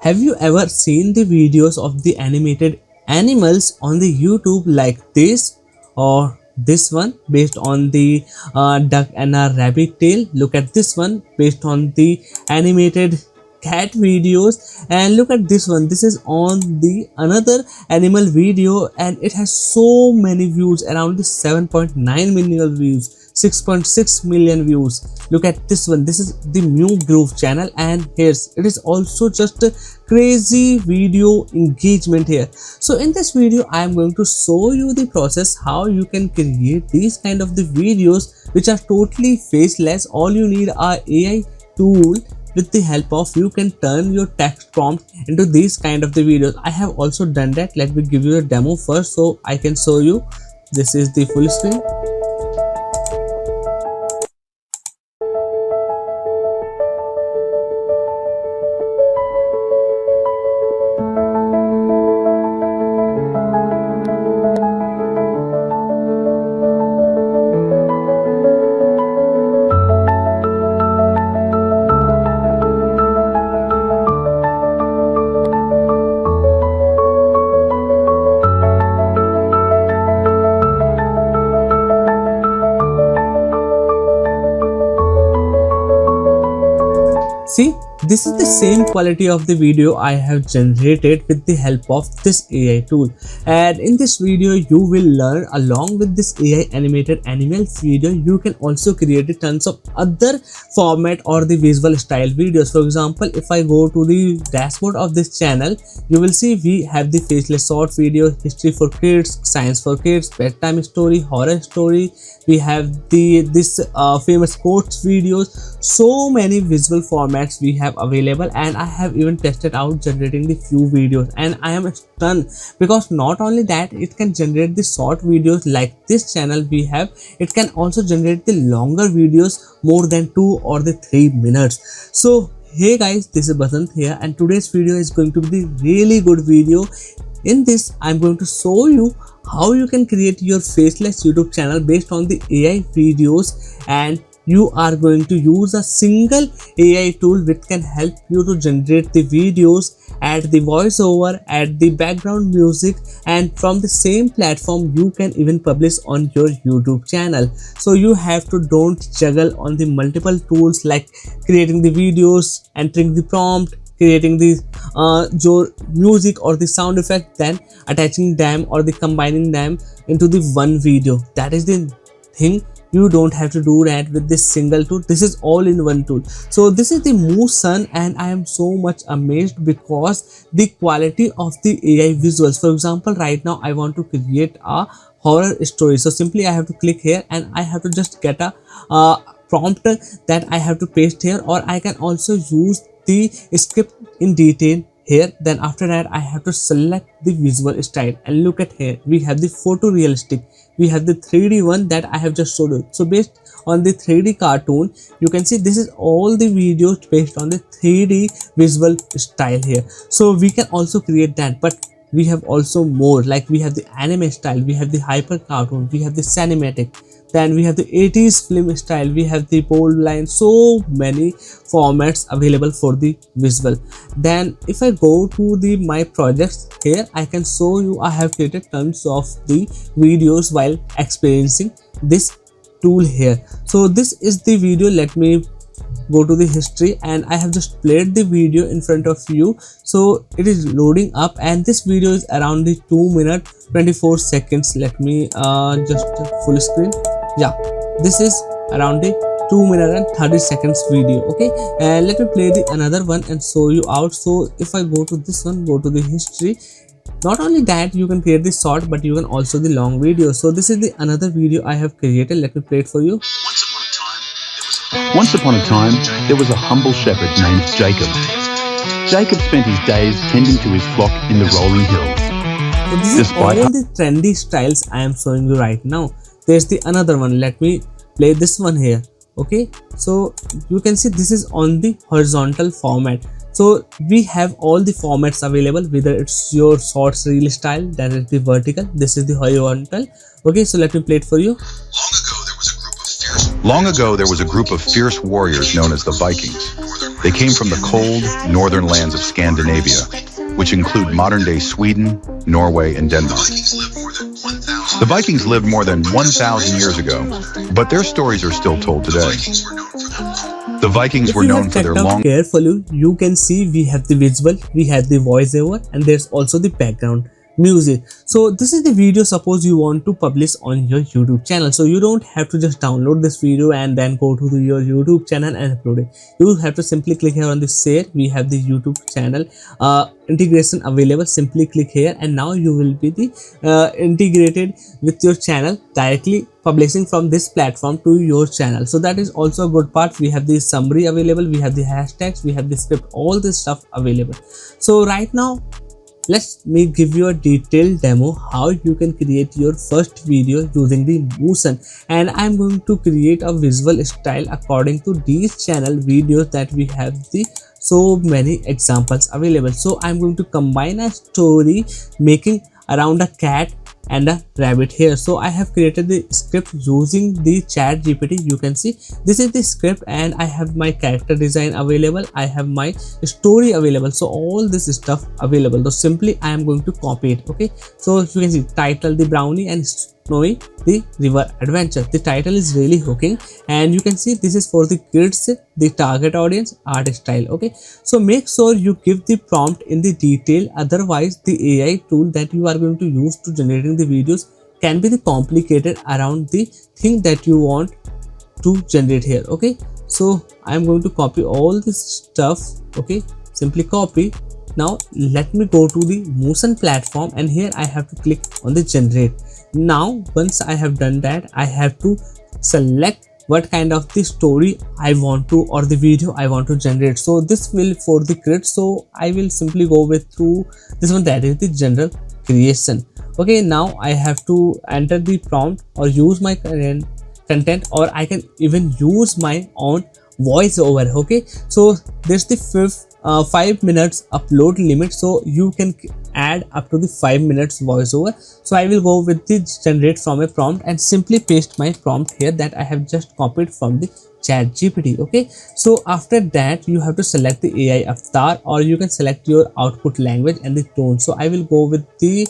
Have you ever seen the videos of the animated animals on the YouTube like this or this one based on the duck and a rabbit tail? Look at this one based on the animated cat videos, and look at this one. This is on the another animal video and it has so many views, around the 7.9 million views, 6.6 million views. Look at this one. This is the Mew Groove channel, and here's it is also just a crazy video engagement here. So in this video I am going to show you the process how you can create these kind of the videos which are totally faceless. All you need are AI tool. With the help of you can turn your text prompt into these kind of the videos. I have also done that. Let me give you a demo first so I can show you. This is the full screen. See, this is the same quality of the video I have generated with the help of this AI tool, and in this video you will learn along with this AI animated animals video you can also create tons of other format or the visual style videos. For example, if I go to the dashboard of this channel, you will see we have the faceless short video, history for kids, science for kids, bedtime story, horror story. We have this famous quotes videos. So many visual formats we have available, and I have even tested out generating the few videos, and I am stunned because not only that it can generate the short videos like this channel we have, it can also generate the longer videos more than 2 or the 3 minutes. So hey guys, this is Basant here, and today's video is going to be the really good video. In this I'm going to show you how you can create your faceless YouTube channel based on the AI videos, and you are going to use a single AI tool which can help you to generate the videos, add the voiceover, add the background music, and from the same platform you can even publish on your YouTube channel. So you have to don't juggle on the multiple tools like creating the videos, entering the prompt, creating the your music or the sound effect, then attaching them or the combining them into the one video. That is the thing. You don't have to do that with this single tool. This is all in one tool. So this is the Mootion, and I am so much amazed because the quality of the AI visuals. For example, right now I want to create a horror story. So simply I have to click here and I have to just get a prompt that I have to paste here, or I can also use the script in detail here. Then after that I have to select the visual style, and look at here we have the photorealistic, we have the 3D one that I have just showed you. So based on the 3D cartoon, you can see this is all the videos based on the 3D visual style here. So we can also create that, but we have also more, like we have the anime style, we have the hyper cartoon, we have the cinematic, then we have the 80s film style, we have the bold line. So many formats available for the visual. Then if I go to the my projects here, I can show you I have created tons of the videos while experiencing this tool here. So this is the video. Let me go to the history, and I have just played the video in front of you. So it is loading up, and this video is around the 2 minutes 24 seconds. Let me just full screen. Yeah, this is around the 2 minutes and 30 seconds video. Okay, and let me play the another one and show you out. So if I go to this one, go to the history, not only that you can create the short, but you can also the long video. So this is the another video I have created. Let me play it for you. Once upon a time, there was a humble shepherd named Jacob. Jacob spent his days tending to his flock in the rolling hills. So this is all the trendy styles I am showing you right now. There's the another one. Let me play this one here. Okay, so you can see this is on the horizontal format. So we have all the formats available, whether it's your shorts reel style, that is the vertical, this is the horizontal. Okay, so let me play it for you. Long ago there was a group of fierce warriors known as the Vikings. They came from the cold, northern lands of Scandinavia, which include modern-day Sweden, Norway, and Denmark. The Vikings lived more than 1,000 years ago, but their stories are still told today. The Vikings were known for their long... Carefully, you can see we have the visual, we have the voiceover, and there's also the background music. So this is the video suppose you want to publish on your YouTube channel. So you don't have to just download this video and then go to your YouTube channel and upload it. You have to simply click here on this share. We have the YouTube channel integration available. Simply click here and now you will be the integrated with your channel, directly publishing from this platform to your channel. So that is also a good part. We have the summary available, we have the hashtags, we have the script, all this stuff available. So right now let me give you a detailed demo how you can create your first video using the Mootion, and I'm going to create a visual style according to these channel videos that we have the so many examples available. So I'm going to combine a story making around a cat and a rabbit here. So I have created the script using the chat GPT. You can see this is the script and I have my character design available, I have my story available, so all this stuff available. So simply I am going to copy it. Okay, so you can see title the brownie and Snowy the river adventure. The title is really hooking and you can see this is for the kids, the target audience, art style. Okay, so make sure you give the prompt in the detail, otherwise the AI tool that you are going to use to generating the videos can be the complicated around the thing that you want to generate here. Okay, so I'm going to copy all this stuff. Okay, simply copy. Now let me go to the Mootion platform and here I have to click on the generate. Now once I have done that, I have to select what kind of the story I want to or the video I want to generate. So this will for the kids, so I will simply go with through this one, that is the general creation. Okay, now I have to enter the prompt or use my current content, or I can even use my own voiceover. Okay, so there's the 5 minutes upload limit, so you can add up to the 5 minutes voiceover. So I will go with the generate from a prompt and simply paste my prompt here that I have just copied from the chat GPT. Okay, so after that you have to select the AI avatar, or you can select your output language and the tone. So I will go with the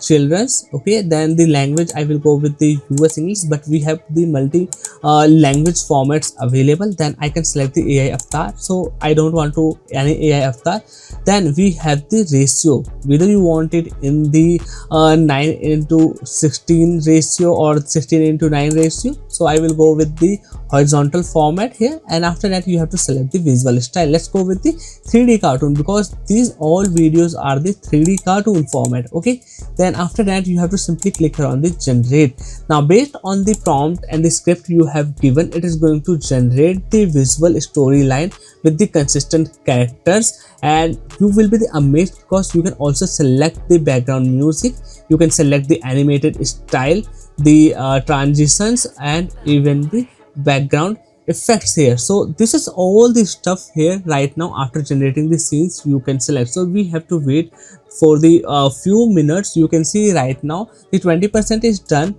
children's. Okay, then the language I will go with the US English, but we have the multi language formats available. Then I can select the AI avatar, so I don't want to any AI avatar. Then we have the ratio, whether you want it in the 9:16 ratio or 16:9 ratio. So I will go with the horizontal format here, and after that you have to select the visual style. Let's go with the 3D cartoon because these all videos are the 3D cartoon format. Okay, then after that you have to simply click here on the generate. Now based on the prompt and the script you have given, it is going to generate the visual storyline with the consistent characters, and you will be amazed because you can also select the background music, you can select the animated style, the transitions, and even the background effects here. So this is all the stuff here right now. After generating the scenes you can select. So we have to wait for the few minutes. You can see right now the 20% is done,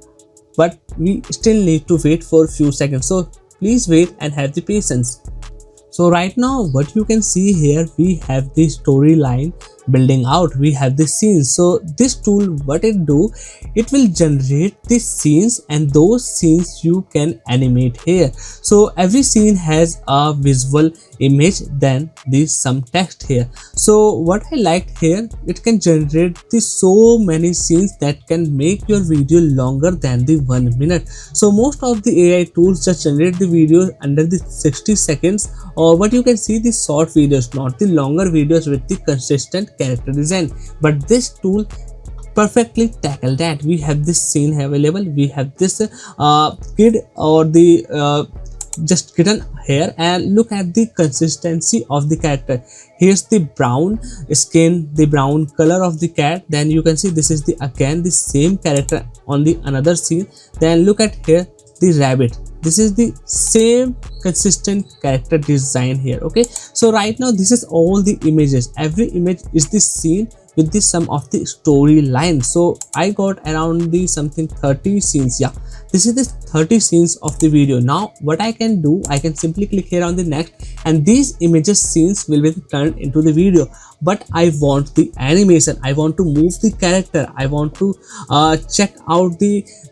but we still need to wait for a few seconds, so please wait and have the patience. So right now what you can see here, we have the storyline building out, we have the scenes. So this tool, what it do, it will generate the scenes and those scenes you can animate here. So every scene has a visual image, then there's some text here. So what I liked here, it can generate the so many scenes that can make your video longer than the 1 minute. So most of the AI tools just generate the video under the 60 seconds, or what you can see the short videos, not the longer videos with the consistent character design. But this tool perfectly tackle that. We have this scene available, we have this kid or the just kitten here, and look at the consistency of the character. Here's the brown skin, the brown color of the cat. Then you can see this is the again the same character on the another scene. Then look at here the rabbit, this is the same consistent character design here. Okay, so right now this is all the images, every image is the scene with the sum of the storyline. So I got around the something 30 scenes. Yeah, this is the 30 scenes of the video. Now what I can do, I can simply click here on the next, and these images scenes will be turned into the video. But I want the animation, I want to move the character, I want to check out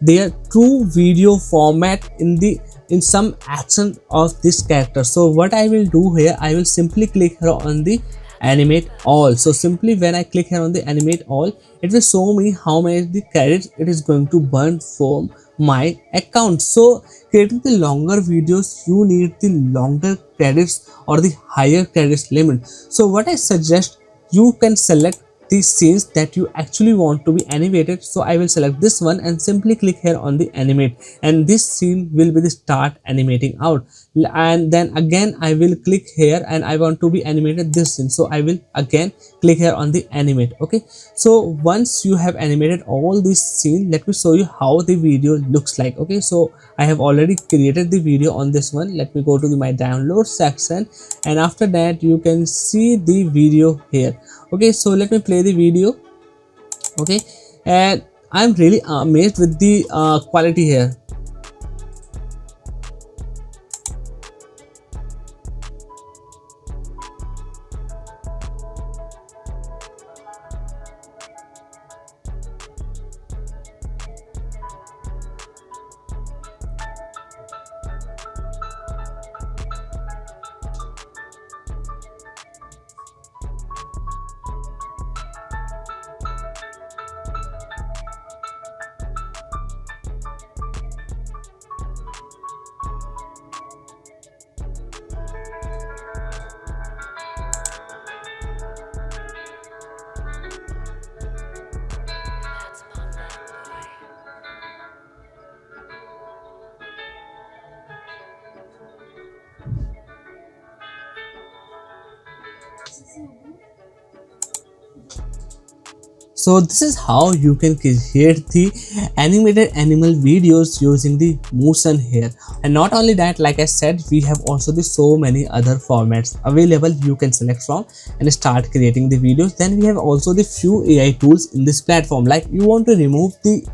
their true video format in some action of this character. So what I will do here, I will simply click here on the animate all. So simply when I click here on the animate all, it will show me how many the credits it is going to burn from my account. So creating the longer videos, you need the longer credits or the higher credits limit. So what I suggest, you can select the scenes that you actually want to be animated. So I will select this one and simply click here on the animate, and this scene will be the start animating out. And then again I will click here and I want to be animated this scene, so I will again click here on the animate. Okay, so once you have animated all these scenes, let me show you how the video looks like. Okay, so I have already created the video on this one. Let me go to my download section, and after that you can see the video here. Okay, so let me play the video. Okay, and I'm really amazed with the quality here. So this is how you can create the animated animal videos using the Mootion here. And not only that, like I said, we have also the so many other formats available you can select from and start creating the videos. Then we have also the few AI tools in this platform. Like you want to remove the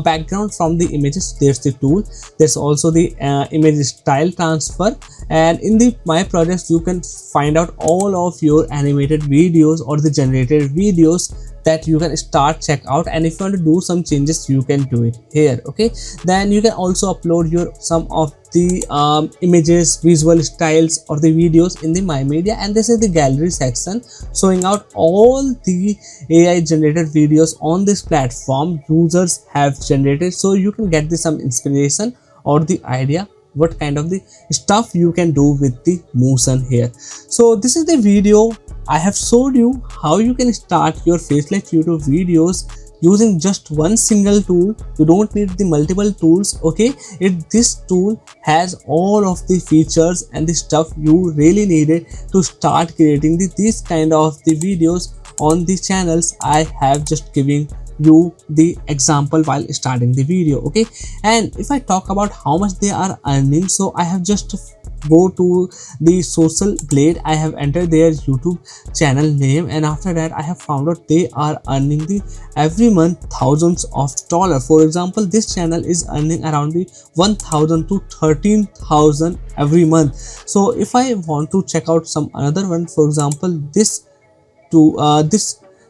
background from the images, there's the tool. There's also the image style transfer, and in the my projects you can find out all of your animated videos or the generated videos that you can start check out. And if you want to do some changes, you can do it here. Okay, then you can also upload your some of the images, visual styles or the videos in the my media, and this is the gallery section showing out all the AI generated videos on this platform users have generated, so you can get the some inspiration or the idea what kind of the stuff you can do with the Mootion here. So this is the video. I have showed you how you can start your Faceless YouTube videos using just one single tool. You don't need the multiple tools. Okay, this tool has all of the features and the stuff you really needed to start creating these kind of the videos on the channels I have just giving you the example while starting the video. Okay, and if I talk about how much they are earning, so I have just go to the social blade, I have entered their YouTube channel name, and after that I have found out they are earning the every month thousands of dollars. For example, this channel is earning around the 1,000 to 13,000 every month. So if I want to check out some another one, for example this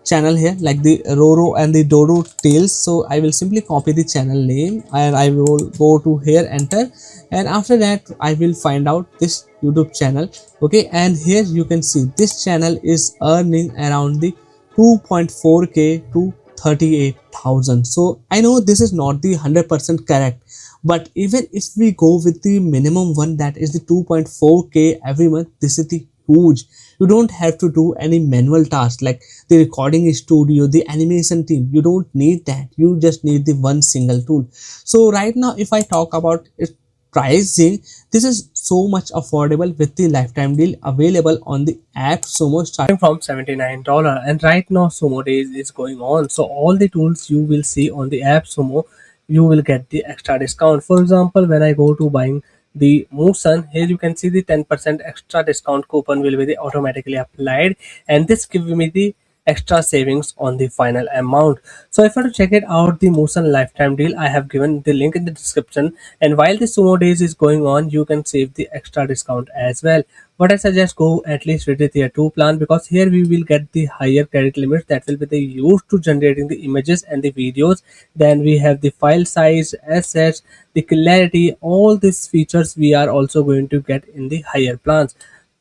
channel here, like the Roro and the Dodo Tales, so I will simply copy the channel name and I will go to here, enter, and after that I will find out this YouTube channel. Okay, and here you can see this channel is earning around the 2.4k to 38,000. So I know this is not the 100% correct, but even if we go with the minimum one, that is the 2.4k every month, this is the huge. You don't have to do any manual tasks like the recording studio, the animation team. You don't need that. You just need the one single tool. So right now if I talk about its pricing, this is so much affordable with the lifetime deal available on the app Sumo, starting from $79, and right now Sumo days is going on, so all the tools you will see on the app Sumo, you will get the extra discount. For example, when I go to buying the Mootion, here you can see the 10% extra discount coupon will be automatically applied, and this give me the extra savings on the final amount. So if you want to check it out, the Mooson lifetime deal, I have given the link in the description, and while the sumo days is going on, you can save the extra discount as well. But I suggest go at least with the tier 2 plan, because here we will get the higher credit limits that will be the used to generating the images and the videos. Then we have the file size, assets, the clarity, all these features we are also going to get in the higher plans.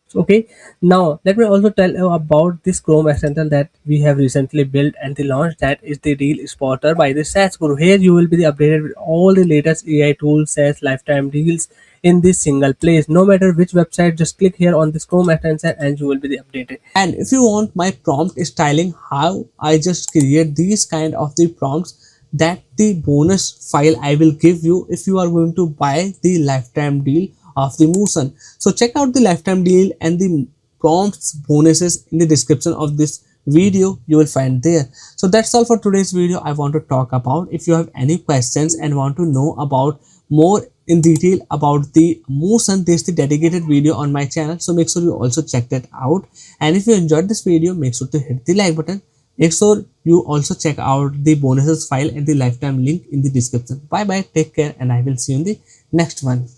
So, okay, now let me also tell you about this Chrome extension that we have recently built and the launch, that is the Deal Spotter by the SaaS Guru. Here you will be updated with all the latest AI tools, SaaS lifetime deals in this single place. No matter which website, just click here on this Chrome extension and you will be updated. And if you want my prompt styling, how I just create these kind of the prompts, that the bonus file I will give you if you are going to buy the lifetime deal of the Mooson. So check out the lifetime deal and the prompts bonuses in the description of this video, you will find there. So that's all for today's video I want to talk about. If you have any questions and want to know about more in detail about the Mooson, there's the dedicated video on my channel, so make sure you also check that out. And if you enjoyed this video, make sure to hit the like button. Make sure you also check out the bonuses file and the lifetime link in the description. Bye bye, take care, and I will see you in the next one.